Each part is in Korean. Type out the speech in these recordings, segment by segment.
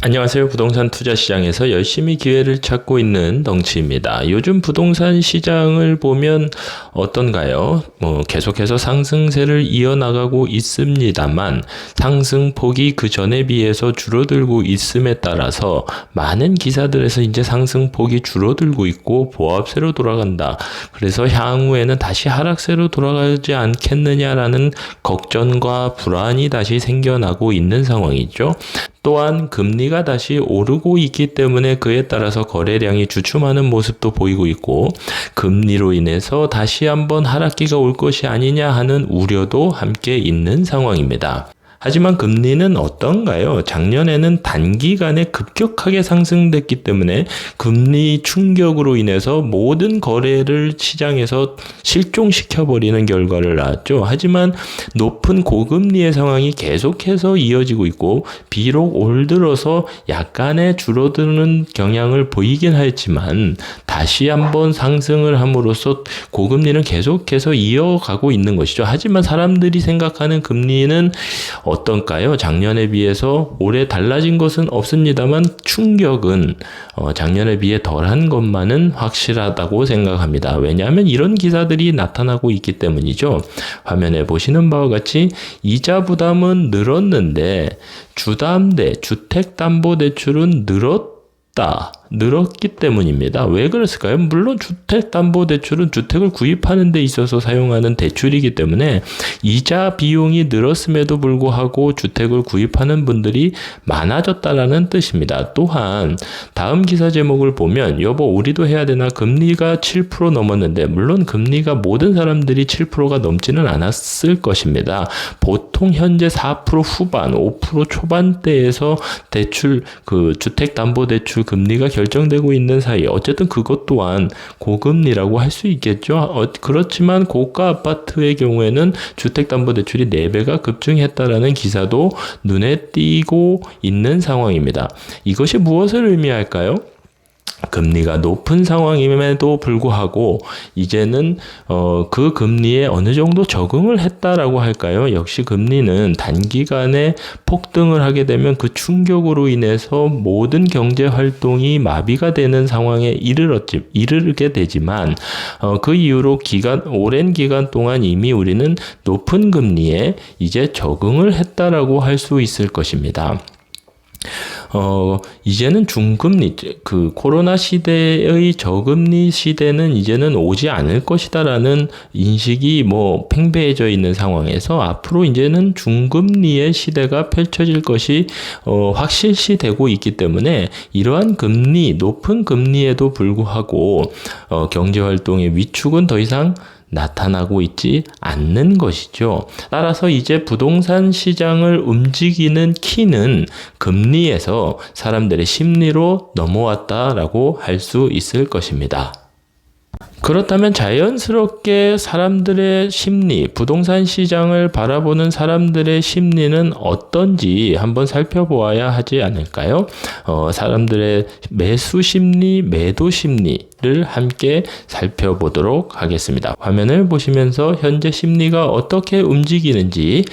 안녕하세요. 부동산 투자 시장에서 열심히 기회를 찾고 있는 덩치입니다. 요즘 부동산 시장을 보면 어떤가요? 계속해서 상승세를 이어나가고 있습니다만 상승폭이 그 전에 비해서 줄어들고 있음에 따라서 많은 기사들에서 이제 상승폭이 줄어들고 있고 보합세로 돌아간다. 그래서 향후에는 다시 하락세로 돌아가지 않겠느냐라는 걱정과 불안이 다시 생겨나고 있는 상황이죠. 또한 금리가 다시 오르고 있기 때문에 그에 따라서 거래량이 주춤하는 모습도 보이고 있고 금리로 인해서 다시 한번 하락기가 올 것이 아니냐 하는 우려도 함께 있는 상황입니다. 하지만 금리는 어떤가요? 작년에는 단기간에 급격하게 상승됐기 때문에 금리 충격으로 인해서 모든 거래를 시장에서 실종시켜버리는 결과를 낳았죠. 하지만 높은 고금리의 상황이 계속해서 이어지고 있고 비록 올 들어서 약간의 줄어드는 경향을 보이긴 했지만 다시 한번 상승을 함으로써 고금리는 계속해서 이어가고 있는 것이죠. 하지만 사람들이 생각하는 금리는 어떤가요? 작년에 비해서 올해 달라진 것은 없습니다만 충격은 작년에 비해 덜한 것만은 확실하다고 생각합니다. 왜냐하면 이런 기사들이 나타나고 있기 때문이죠. 화면에 보시는 바와 같이 이자 부담은 늘었는데 주담대, 주택담보대출은 늘었기 때문입니다. 왜 그랬을까요? 물론 주택담보대출은 주택을 구입하는 데 있어서 사용하는 대출이기 때문에 이자 비용이 늘었음에도 불구하고 주택을 구입하는 분들이 많아졌다라는 뜻입니다. 또한 다음 기사 제목을 보면 여보 우리도 해야 되나 금리가 7% 넘었는데 물론 금리가 모든 사람들이 7%가 넘지는 않았을 것입니다. 보통 현재 4% 후반, 5% 초반대에서 대출 주택담보대출 금리가 결정되고 있는 사이 어쨌든 그것 또한 고금리라고 할 수 있겠죠. 그렇지만 고가 아파트의 경우에는 주택담보대출이 4배가 급증했다라는 기사도 눈에 띄고 있는 상황입니다. 이것이 무엇을 의미할까요? 금리가 높은 상황임에도 불구하고 이제는 그 금리에 어느 정도 적응을 했다라고 할까요? 역시 금리는 단기간에 폭등을 하게 되면 그 충격으로 인해서 모든 경제 활동이 마비가 되는 상황에 이르게 되지만 그 이후로 오랜 기간 동안 이미 우리는 높은 금리에 이제 적응을 했다라고 할 수 있을 것입니다. 이제는 중금리, 코로나 시대의 저금리 시대는 이제는 오지 않을 것이다라는 인식이 팽배해져 있는 상황에서 앞으로 이제는 중금리의 시대가 펼쳐질 것이 확실시 되고 있기 때문에 이러한 높은 금리에도 불구하고 경제활동의 위축은 더 이상 나타나고 있지 않는 것이죠. 따라서 이제 부동산 시장을 움직이는 키는 금리에서 사람들의 심리로 넘어왔다라고 할 수 있을 것입니다. 그렇다면 자연스럽게 사람들의 심리, 부동산 시장을 바라보는 사람들의 심리는 어떤지 한번 살펴보아야 하지 않을까요? 사람들의 매수 심리, 매도 심리를 함께 살펴보도록 하겠습니다. 화면을 보시면서 현재 심리가 어떻게 움직이는지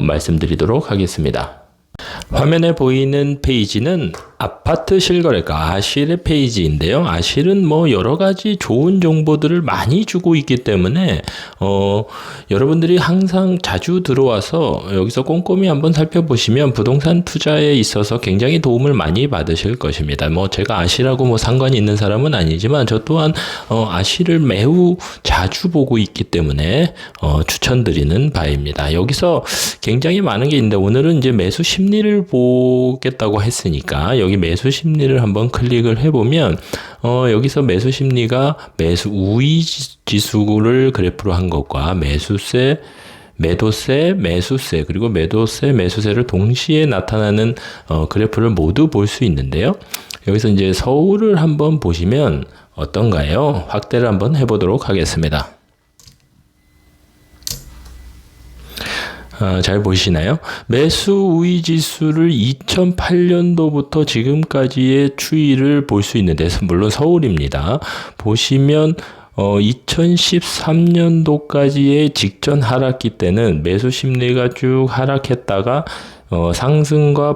말씀드리도록 하겠습니다. 화면에 보이는 페이지는 아파트 실거래가 아실의 페이지인데요. 아실은 여러 가지 좋은 정보들을 많이 주고 있기 때문에 여러분들이 항상 자주 들어와서 여기서 꼼꼼히 한번 살펴보시면 부동산 투자에 있어서 굉장히 도움을 많이 받으실 것입니다. 제가 아실하고 상관이 있는 사람은 아니지만 저 또한 아실을 매우 자주 보고 있기 때문에 추천드리는 바입니다. 여기서 굉장히 많은 게 있는데 오늘은 이제 매수 심리를 보겠다고 했으니까 여기 매수 심리를 한번 클릭을 해보면 여기서 매수 심리가 매수 우위 지수를 그래프로 한 것과 매수세, 매도세, 매수세 그리고 매도세, 매수세를 동시에 나타나는 그래프를 모두 볼 수 있는데요. 여기서 이제 서울을 한번 보시면 어떤가요? 확대를 한번 해보도록 하겠습니다. 잘 보시나요? 매수 우위 지수를 2008년도부터 지금까지의 추이를 볼 수 있는데 물론 서울입니다. 보시면 2013년도까지의 직전 하락기 때는 매수 심리가 쭉 하락했다가 상승과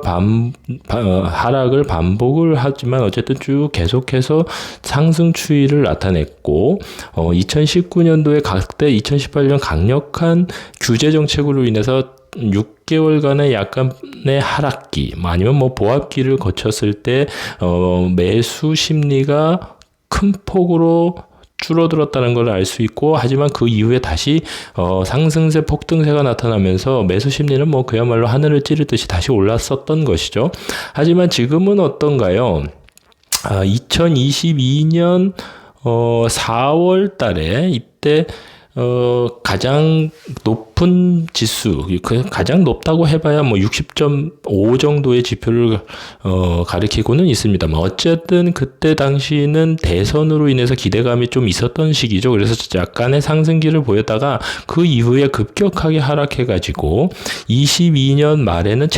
하락을 반복을 하지만 어쨌든 쭉 계속해서 상승 추이를 나타냈고 2019년도에 각대 2018년 강력한 규제 정책으로 인해서 6개월간의 약간의 하락기, 아니면 보합기를 거쳤을 때 매수 심리가 큰 폭으로 줄어들었다는 걸 알 수 있고, 하지만 그 이후에 다시 상승세 폭등세가 나타나면서 매수 심리는 그야말로 하늘을 찌르듯이 다시 올랐었던 것이죠. 하지만 지금은 어떤가요? 2022년 4월 달에 이때 가장 높은 지수, 가장 높다고 해봐야 60.5 정도의 지표를 가리키고는 있습니다만, 어쨌든 그때 당시는 대선으로 인해서 기대감이 좀 있었던 시기죠. 그래서 약간의 상승기를 보였다가 그 이후에 급격하게 하락해가지고 22년 말에는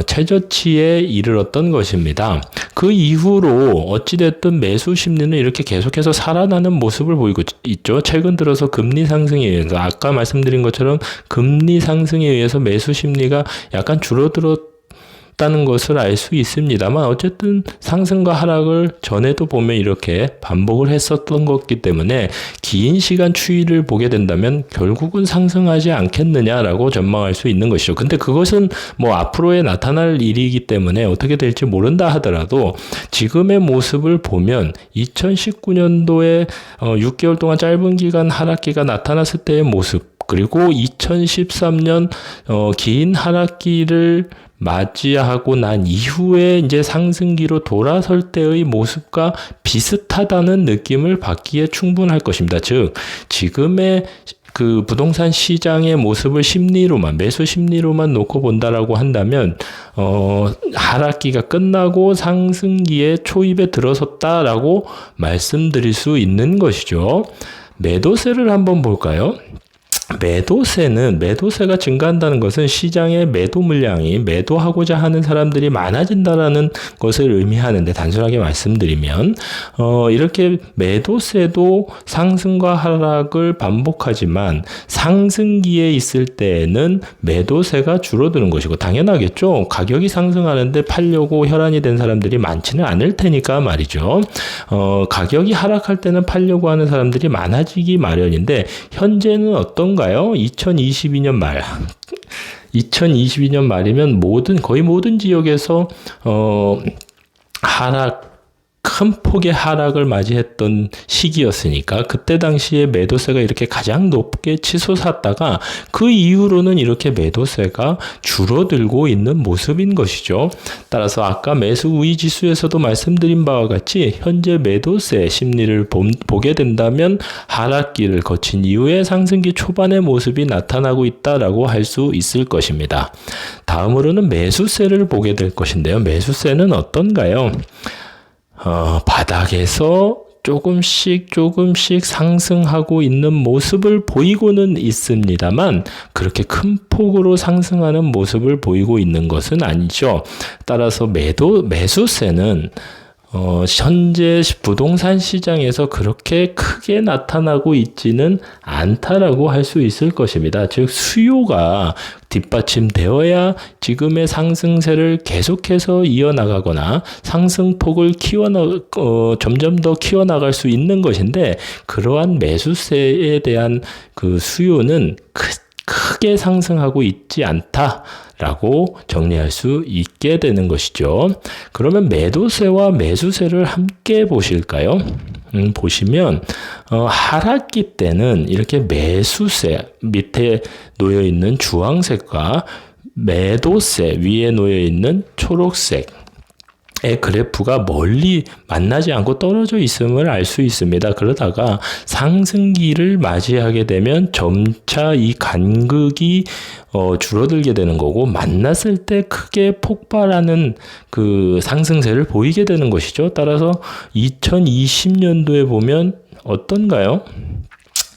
최저치에 이르렀던 것입니다. 그 이후로 어찌됐든 매수 심리는 이렇게 계속해서 살아나는 모습을 보이고 있죠. 최근 들어서 금리 상승에 의해서, 아까 말씀드린 것처럼 금리 상승에 의해서 매수 심리가 약간 줄어들었다는 것을 알 수 있습니다만, 어쨌든 상승과 하락을 전에도 보면 이렇게 반복을 했었던 것이기 때문에 긴 시간 추이를 보게 된다면 결국은 상승하지 않겠느냐라고 전망할 수 있는 것이죠. 근데 그것은 앞으로에 나타날 일이기 때문에 어떻게 될지 모른다 하더라도, 지금의 모습을 보면 2019년도에 6개월 동안 짧은 기간 하락기가 나타났을 때의 모습, 그리고 2013년 긴 하락기를 맞이하고 난 이후에 이제 상승기로 돌아설 때의 모습과 비슷하다는 느낌을 받기에 충분할 것입니다. 즉, 지금의 그 부동산 시장의 모습을 매수 심리로만 놓고 본다라고 한다면, 하락기가 끝나고 상승기에 초입에 들어섰다라고 말씀드릴 수 있는 것이죠. 매도세를 한번 볼까요? 매도세가 증가한다는 것은 시장의 매도 물량이, 매도하고자 하는 사람들이 많아진다라는 것을 의미하는데, 단순하게 말씀드리면 이렇게 매도세도 상승과 하락을 반복하지만 상승기에 있을 때에는 매도세가 줄어드는 것이고, 당연하겠죠. 가격이 상승하는데 팔려고 혈안이 된 사람들이 많지는 않을 테니까 말이죠. 가격이 하락할 때는 팔려고 하는 사람들이 많아지기 마련인데, 현재는 어떤가? 2022년 말이면 거의 모든 지역에서 큰 폭의 하락을 맞이했던 시기였으니까, 그때 당시에 매도세가 이렇게 가장 높게 치솟았다가 그 이후로는 이렇게 매도세가 줄어들고 있는 모습인 것이죠. 따라서 아까 매수 우위 지수에서도 말씀드린 바와 같이 현재 매도세 심리를 보게 된다면 하락기를 거친 이후에 상승기 초반의 모습이 나타나고 있다라고 할 수 있을 것입니다. 다음으로는 매수세를 보게 될 것인데요. 매수세는 어떤가요? 바닥에서 조금씩 상승하고 있는 모습을 보이고는 있습니다만, 그렇게 큰 폭으로 상승하는 모습을 보이고 있는 것은 아니죠. 따라서 매수세는 현재 부동산 시장에서 그렇게 크게 나타나고 있지는 않다라고 할 수 있을 것입니다. 즉, 수요가 뒷받침되어야 지금의 상승세를 계속해서 이어나가거나 상승폭을 점점 더 키워나갈 수 있는 것인데, 그러한 매수세에 대한 그 수요는 크게 상승하고 있지 않다라고 정리할 수 있게 되는 것이죠. 그러면 매도세와 매수세를 함께 보실까요? 보시면 하락기 때는 이렇게 매수세 밑에 놓여 있는 주황색과 매도세 위에 놓여 있는 초록색 그래프가 멀리 만나지 않고 떨어져 있음을 알 수 있습니다. 그러다가 상승기를 맞이하게 되면 점차 이 간극이 줄어들게 되는 거고, 만났을 때 크게 폭발하는 그 상승세를 보이게 되는 것이죠. 따라서 2020년도에 보면 어떤가요?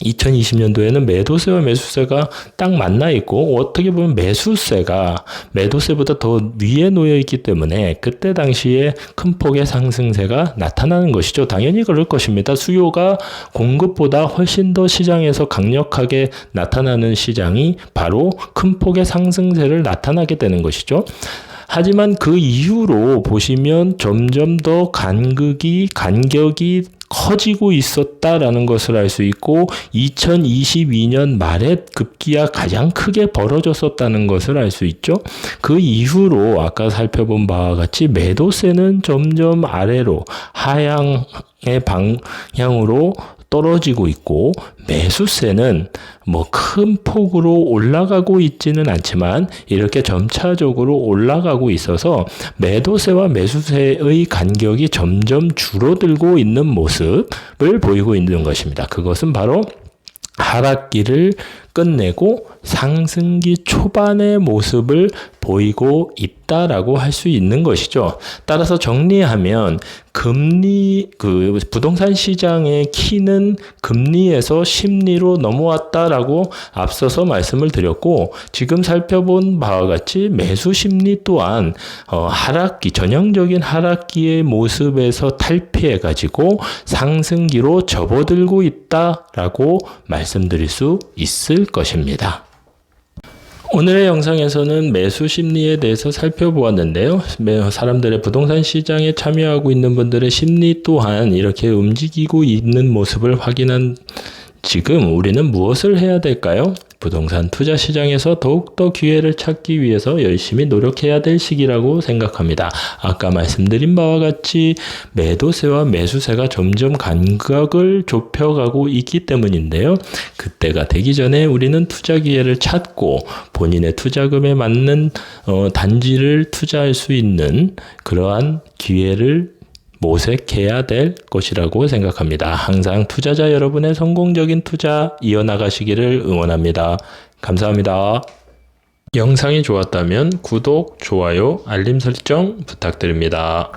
2020년도에는 매도세와 매수세가 딱 만나 있고 어떻게 보면 매수세가 매도세보다 더 위에 놓여 있기 때문에 그때 당시에 큰 폭의 상승세가 나타나는 것이죠. 당연히 그럴 것입니다. 수요가 공급보다 훨씬 더 시장에서 강력하게 나타나는 시장이 바로 큰 폭의 상승세를 나타나게 되는 것이죠. 하지만 그 이후로 보시면 점점 더 간격이 커지고 있었다라는 것을 알 수 있고 2022년 말에 급기야 가장 크게 벌어졌었다는 것을 알 수 있죠. 그 이후로 아까 살펴본 바와 같이 매도세는 점점 아래로 하향의 방향으로 떨어지고 있고 매수세는 뭐 큰 폭으로 올라가고 있지는 않지만 이렇게 점차적으로 올라가고 있어서 매도세와 매수세의 간격이 점점 줄어들고 있는 모습을 보이고 있는 것입니다. 그것은 바로 하락기를 끝내고 상승기 초반의 모습을 보이고 있다라고 할 수 있는 것이죠. 따라서 정리하면 부동산 시장의 키는 금리에서 심리로 넘어왔다라고 앞서서 말씀을 드렸고 지금 살펴본 바와 같이 매수 심리 또한 전형적인 하락기의 모습에서 탈피해 가지고 상승기로 접어들고 있다라고 말씀드릴 수 있을 것입니다. 오늘의 영상에서는 매수 심리에 대해서 살펴보았는데요. 사람들의 부동산 시장에 참여하고 있는 분들의 심리 또한 이렇게 움직이고 있는 모습을 확인한 지금 우리는 무엇을 해야 될까요? 부동산 투자 시장에서 더욱더 기회를 찾기 위해서 열심히 노력해야 될 시기라고 생각합니다. 아까 말씀드린 바와 같이 매도세와 매수세가 점점 간격을 좁혀가고 있기 때문인데요. 그때가 되기 전에 우리는 투자 기회를 찾고 본인의 투자금에 맞는 단지를 투자할 수 있는 그러한 기회를 모색해야 될 것이라고 생각합니다. 항상 투자자 여러분의 성공적인 투자 이어나가시기를 응원합니다. 감사합니다. 영상이 좋았다면 구독, 좋아요, 알림 설정 부탁드립니다.